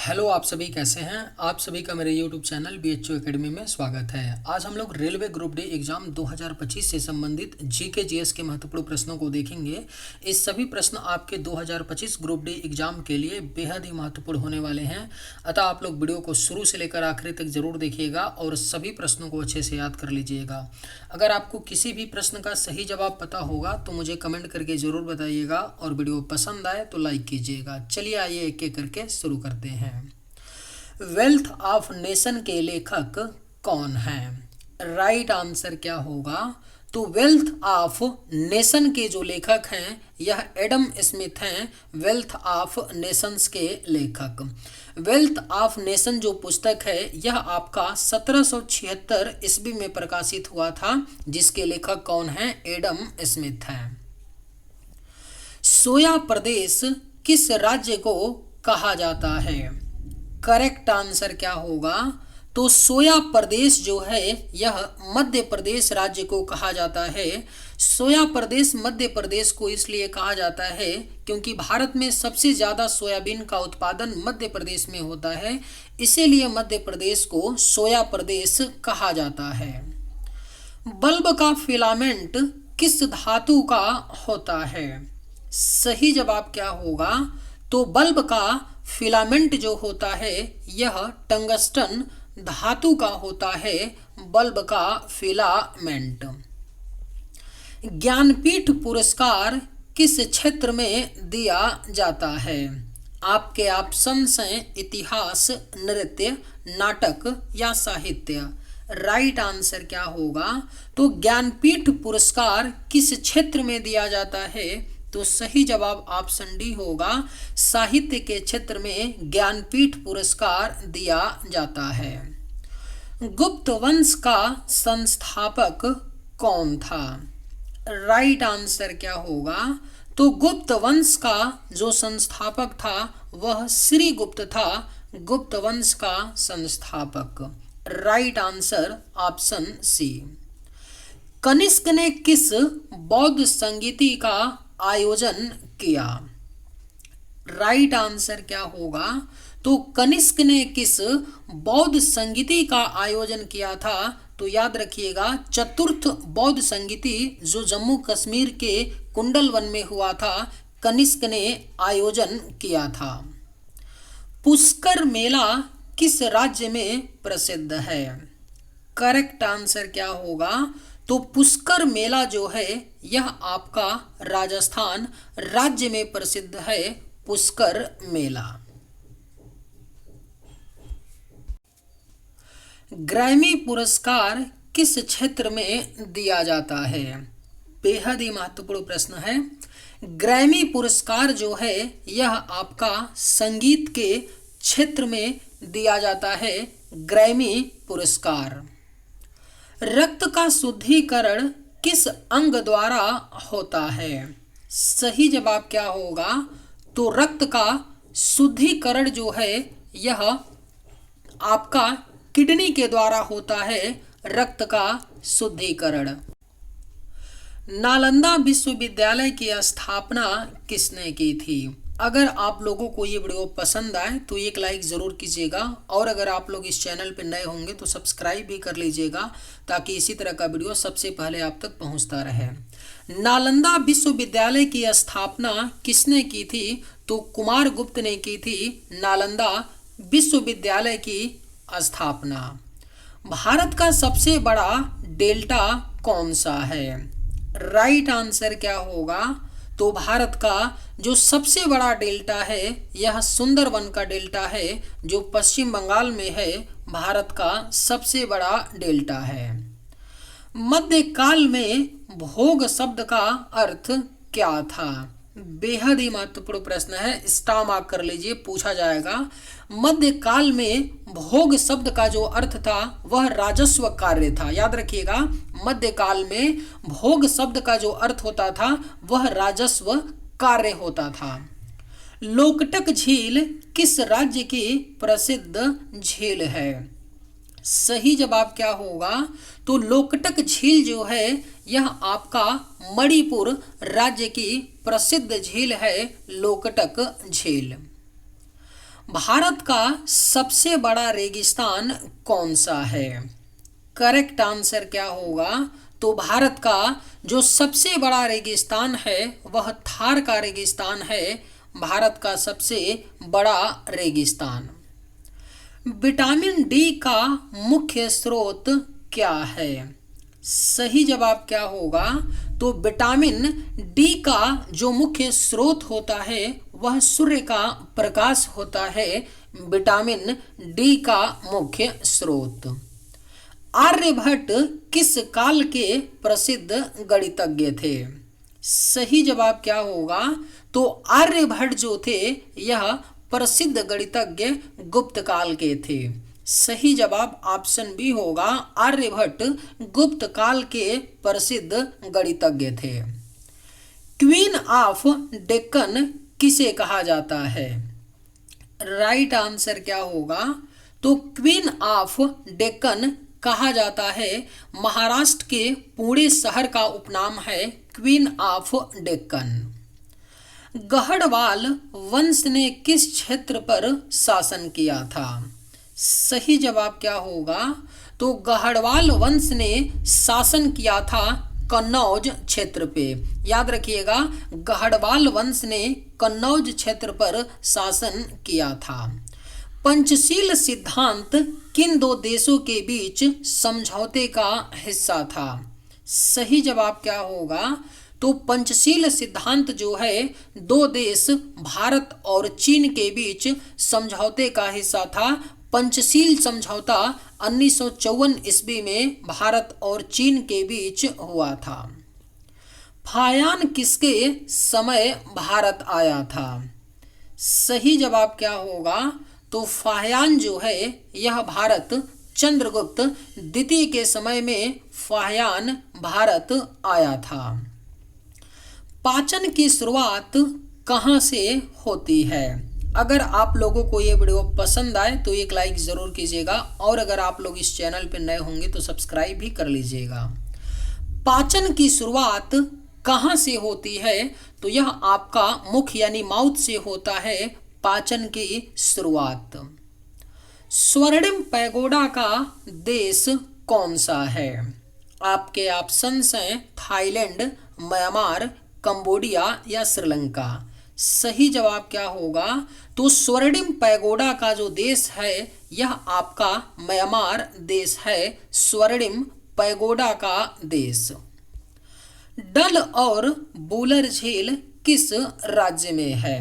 Hello, आप सभी कैसे हैं। आप सभी का मेरे यूट्यूब चैनल BHU एकेडमी में स्वागत है। आज हम लोग रेलवे ग्रुप डी एग्जाम 2025 से संबंधित जीके जीएस के महत्वपूर्ण प्रश्नों को देखेंगे। इस सभी प्रश्न आपके 2025 ग्रुप डी एग्जाम के लिए बेहद ही महत्वपूर्ण होने वाले हैं। अतः आप लोग वीडियो को शुरू से लेकर आखिरी तक जरूर देखिएगा और सभी प्रश्नों को अच्छे से याद कर लीजिएगा। अगर आपको किसी भी प्रश्न का सही जवाब पता होगा तो मुझे कमेंट करके ज़रूर बताइएगा और वीडियो पसंद आए तो लाइक कीजिएगा। चलिए आइए एक एक करके शुरू करते हैं। वेल्थ ऑफ नेशन के लेखक कौन हैं? राइट आंसर क्या होगा? तो वेल्थ ऑफ नेशन के जो लेखक हैं यह एडम स्मिथ हैं। वेल्थ ऑफ नेशंस के लेखक। वेल्थ ऑफ नेशन जो पुस्तक है यह आपका 1776 ईस्वी में प्रकाशित हुआ था, जिसके लेखक कौन हैं? एडम स्मिथ हैं। सोया प्रदेश किस राज्य को कहा जाता है? करेक्ट आंसर क्या होगा? तो सोया प्रदेश जो है यह मध्य प्रदेश राज्य को कहा जाता है। सोया प्रदेश मध्य प्रदेश को इसलिए कहा जाता है क्योंकि भारत में सबसे ज़्यादा सोयाबीन का उत्पादन मध्य प्रदेश में होता है, इसीलिए मध्य प्रदेश को सोया प्रदेश कहा जाता है। बल्ब का फिलामेंट किस धातु का होता है? सही जवाब क्या होगा? तो बल्ब का फिलामेंट जो होता है यह टंगस्टन धातु का होता है। बल्ब का फिलामेंट। ज्ञानपीठ पुरस्कार किस क्षेत्र में दिया जाता है? आपके ऑप्शंस हैं इतिहास, नृत्य, नाटक या साहित्य। राइट आंसर क्या होगा? तो ज्ञानपीठ पुरस्कार किस क्षेत्र में दिया जाता है? तो सही जवाब ऑप्शन डी होगा। साहित्य के क्षेत्र में ज्ञानपीठ पुरस्कार दिया जाता है। गुप्त वंश का संस्थापक कौन था? राइट आंसर क्या होगा? तो गुप्त वंश का जो संस्थापक था वह श्रीगुप्त था। गुप्त वंश का संस्थापक। Right answer option C. Kanishka ने किस बौद्ध संगीति का आयोजन किया? राइट आंसर क्या होगा? तो कनिष्क ने किस बौद्ध संगीति का आयोजन किया था? तो याद रखिएगा, चतुर्थ बौद्ध संगीति जो जम्मू कश्मीर के कुंडल वन में हुआ था, कनिष्क ने आयोजन किया था। पुष्कर मेला किस राज्य में प्रसिद्ध है? करेक्ट आंसर क्या होगा? तो पुष्कर मेला जो है यह आपका राजस्थान राज्य में प्रसिद्ध है। पुष्कर मेला। ग्रैमी पुरस्कार किस क्षेत्र में दिया जाता है? बेहद ही महत्वपूर्ण प्रश्न है। ग्रैमी पुरस्कार जो है यह आपका संगीत के क्षेत्र में दिया जाता है। ग्रैमी पुरस्कार। रक्त का शुद्धिकरण किस अंग द्वारा होता है? सही जवाब क्या होगा? तो रक्त का शुद्धिकरण जो है यह आपका किडनी के द्वारा होता है। रक्त का शुद्धिकरण। नालंदा विश्वविद्यालय की स्थापना किसने की थी? अगर आप लोगों को ये वीडियो पसंद आए तो एक लाइक ज़रूर कीजिएगा और अगर आप लोग इस चैनल पर नए होंगे तो सब्सक्राइब भी कर लीजिएगा ताकि इसी तरह का वीडियो सबसे पहले आप तक पहुंचता रहे। नालंदा विश्वविद्यालय की स्थापना किसने की थी? तो कुमार गुप्त ने की थी नालंदा विश्वविद्यालय की स्थापना। भारत का सबसे बड़ा डेल्टा कौन सा है? राइट आंसर क्या होगा? तो भारत का जो सबसे बड़ा डेल्टा है यह सुंदरवन का डेल्टा है, जो पश्चिम बंगाल में है। भारत का सबसे बड़ा डेल्टा है। मध्यकाल में भोग शब्द का अर्थ क्या था? बेहद ही महत्वपूर्ण प्रश्न है, स्टार मार्क कर लीजिए, पूछा जाएगा। मध्यकाल में भोग शब्द का जो अर्थ था वह राजस्व कार्य था। याद रखिएगा, मध्यकाल में भोग शब्द का जो अर्थ होता था वह राजस्व कार्य होता था। लोकटक झील किस राज्य की प्रसिद्ध झील है? सही जवाब क्या होगा? तो लोकटक झील जो है यह आपका मणिपुर राज्य की प्रसिद्ध झील है। लोकटक झील। भारत का सबसे बड़ा रेगिस्तान कौन सा है? करेक्ट आंसर क्या होगा? तो भारत का जो सबसे बड़ा रेगिस्तान है वह थार का रेगिस्तान है, भारत का सबसे बड़ा रेगिस्तान। विटामिन डी का मुख्य स्रोत क्या है? सही जवाब क्या होगा? तो विटामिन डी का जो मुख्य स्रोत होता है वह सूर्य का प्रकाश होता है, विटामिन डी का मुख्य स्रोत। आर्यभट्ट किस काल के प्रसिद्ध गणितज्ञ थे? सही जवाब क्या होगा? तो आर्यभट्ट जो थे यह प्रसिद्ध गणितज्ञ गुप्त काल के थे। सही जवाब ऑप्शन बी होगा, आर्यभट्ट गुप्त काल के प्रसिद्ध गणितज्ञ थे। क्वीन ऑफ डेक्कन किसे कहा जाता है? राइट आंसर क्या होगा? तो क्वीन ऑफ डेक्कन कहा जाता है, महाराष्ट्र के पुणे शहर का उपनाम है क्वीन ऑफ डेक्कन। गढ़वाल वंश ने किस क्षेत्र पर शासन किया था? सही जवाब क्या होगा? तो गढ़वाल वंश ने शासन किया था कन्नौज क्षेत्र पे। याद रखिएगा, गढ़वाल वंश ने कन्नौज क्षेत्र पर शासन किया था। पंचशील सिद्धांत किन दो देशों के बीच समझौते का हिस्सा था? सही जवाब क्या होगा? तो पंचशील सिद्धांत जो है दो देश भारत और चीन के बीच समझौते का हिस्सा था। पंचशील समझौता 1954 ईस्वी में भारत और चीन के बीच हुआ था। फायान किसके समय भारत आया था? सही जवाब क्या होगा? तो फायान जो है यह भारत चंद्रगुप्त द्वितीय के समय में फायान भारत आया था। पाचन की शुरुआत कहाँ से होती है? अगर आप लोगों को ये वीडियो पसंद आए तो एक लाइक ज़रूर कीजिएगा, और अगर आप लोग इस चैनल पर नए होंगे तो सब्सक्राइब भी कर लीजिएगा। पाचन की शुरुआत कहाँ से होती है? तो यह आपका मुख यानी माउथ से होता है पाचन की शुरुआत। स्वर्णिम पैगोडा का देश कौन सा है? आपके ऑप्शंस हैं थाईलैंड, म्यांमार, कंबोडिया या श्रीलंका। सही जवाब क्या होगा? तो स्वर्णिम पैगोडा का जो देश है यह आपका म्यांमार देश है, स्वर्णिम पैगोडा का देश। डल और वुलर झील किस राज्य में है?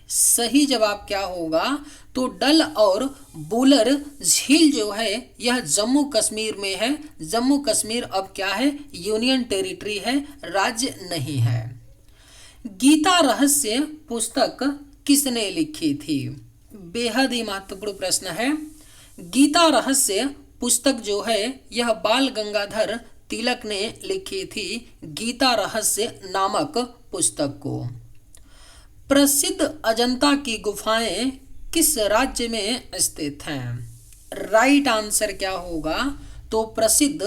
सही जवाब क्या होगा? तो डल और वुलर झील जो है यह जम्मू कश्मीर में है। जम्मू कश्मीर अब क्या है? यूनियन टेरिटरी है, राज्य नहीं है। गीता रहस्य पुस्तक किसने लिखी थी? बेहद ही महत्वपूर्ण प्रश्न है। गीता रहस्य पुस्तक जो है यह बाल गंगाधर तिलक ने लिखी थी, गीता रहस्य नामक पुस्तक को। प्रसिद्ध अजंता की गुफाएं किस राज्य में स्थित हैं? राइट आंसर क्या होगा? तो प्रसिद्ध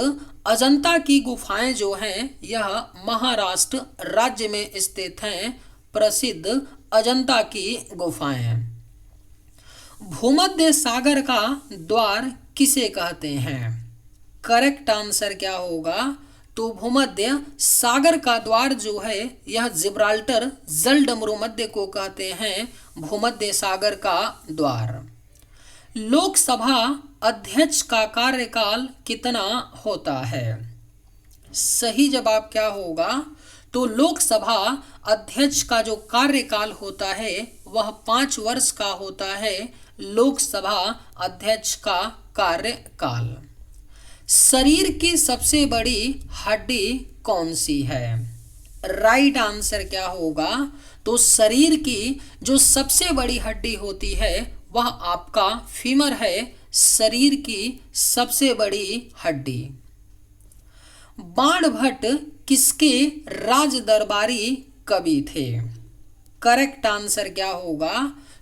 अजंता की गुफाएं जो हैं यह महाराष्ट्र राज्य में स्थित हैं, प्रसिद्ध अजंता की गुफाएं। भूमध्य सागर का द्वार किसे कहते हैं? करेक्ट आंसर क्या होगा? तो भूमध्य सागर का द्वार जो है यह जिब्राल्टर जलडमरू मध्य को कहते हैं, भूमध्य सागर का द्वार। लोकसभा अध्यक्ष का कार्यकाल कितना होता है? सही जवाब क्या होगा? तो लोकसभा अध्यक्ष का जो कार्यकाल होता है वह 5 वर्ष का होता है, लोकसभा अध्यक्ष का कार्यकाल। शरीर की सबसे बड़ी हड्डी कौन सी है? राइट आंसर क्या होगा? तो शरीर की जो सबसे बड़ी हड्डी होती है वह आपका फीमर है, शरीर की सबसे बड़ी हड्डी। बाणभट्ट किसके राज दरबारी कवि थे? करेक्ट आंसर क्या होगा?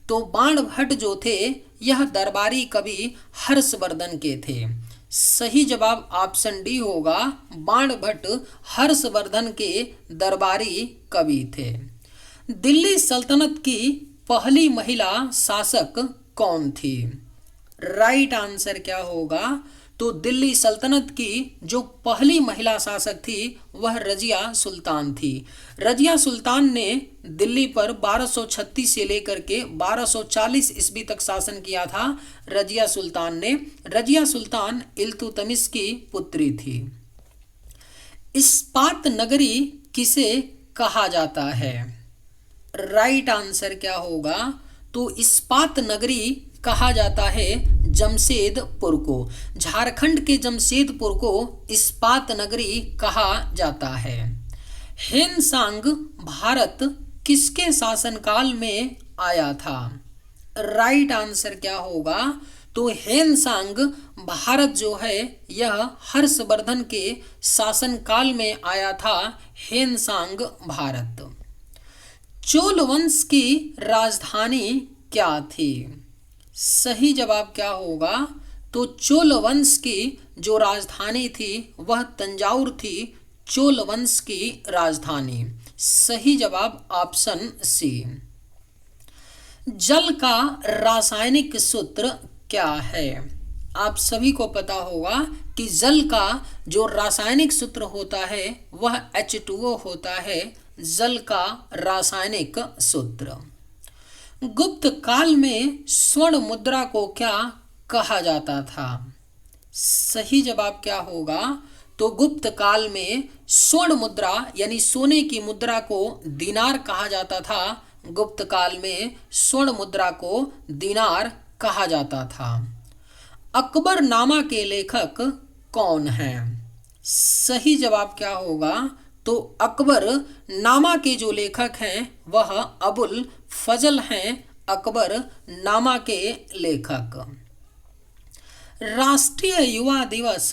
तो बाणभट्ट जो थे यह दरबारी कवि हर्षवर्धन के थे। सही जवाब ऑप्शन डी होगा, बाणभट्ट हर्षवर्धन के दरबारी कवि थे। दिल्ली सल्तनत की पहली महिला शासक कौन थी? राइट आंसर क्या होगा? तो दिल्ली सल्तनत की जो पहली महिला शासक थी वह रजिया सुल्तान थी। रजिया सुल्तान ने दिल्ली पर 1236 से लेकर के 1240 ईस्वी तक शासन किया था। रजिया सुल्तान इल्तुतमिश की पुत्री थी। इस्पात नगरी किसे कहा जाता है? राइट आंसर क्या होगा? तो इस्पात नगरी कहा जाता है जमशेदपुर को। झारखंड के जमशेदपुर को इस्पात नगरी कहा जाता है। हेनसांग भारत किसके शासनकाल में आया था? राइट आंसर क्या होगा? तो हेनसांग भारत जो है यह हर्षवर्धन के शासनकाल में आया था। हेनसांग भारत। चोल वंश की राजधानी क्या थी? सही जवाब क्या होगा? तो चोल वंश की जो राजधानी थी वह तंजाउर थी। चोल वंश की राजधानी। सही जवाब ऑप्शन सी। जल का रासायनिक सूत्र क्या है? आप सभी को पता होगा कि जल का जो रासायनिक सूत्र होता है वह H2O होता है। जल का रासायनिक सूत्र। गुप्त काल में स्वर्ण मुद्रा को क्या कहा जाता था? सही जवाब क्या होगा? तो गुप्त काल में स्वर्ण मुद्रा यानी सोने की मुद्रा को दीनार कहा जाता था। गुप्त काल में स्वर्ण मुद्रा को दीनार कहा जाता था। अकबरनामा के लेखक कौन हैं? सही जवाब क्या होगा? तो अकबर नामा के जो लेखक हैं वह अबुल फजल हैं। अकबर नामा के लेखक। राष्ट्रीय युवा दिवस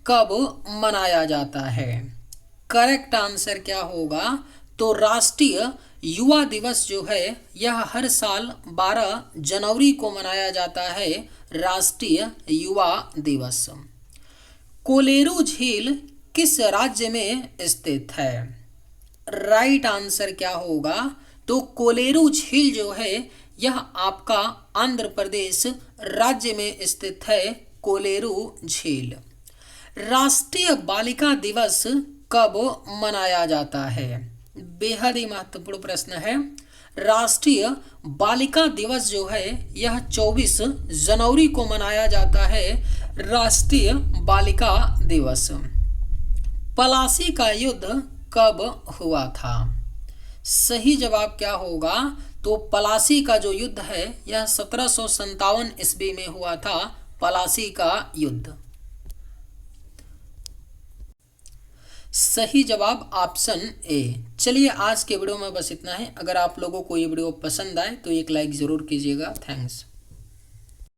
कब मनाया जाता है? करेक्ट आंसर क्या होगा? तो राष्ट्रीय युवा दिवस जो है यह हर साल 12 जनवरी को मनाया जाता है। राष्ट्रीय युवा दिवस। कोलेरू झील किस राज्य में स्थित है? राइट आंसर क्या होगा? तो कोलेरू झील जो है यह आपका आंध्र प्रदेश राज्य में स्थित है। कोलेरू झील। राष्ट्रीय बालिका दिवस कब मनाया जाता है? बेहद ही महत्वपूर्ण प्रश्न है। राष्ट्रीय बालिका दिवस जो है यह 24 जनवरी को मनाया जाता है। राष्ट्रीय बालिका दिवस। पलासी का युद्ध कब हुआ था? सही जवाब क्या होगा? तो पलासी का जो युद्ध है यह 1757 ईस्वी में हुआ था। पलासी का युद्ध। सही जवाब ऑप्शन ए। चलिए आज के वीडियो में बस इतना है। अगर आप लोगों को ये वीडियो पसंद आए तो एक लाइक जरूर कीजिएगा। थैंक्स।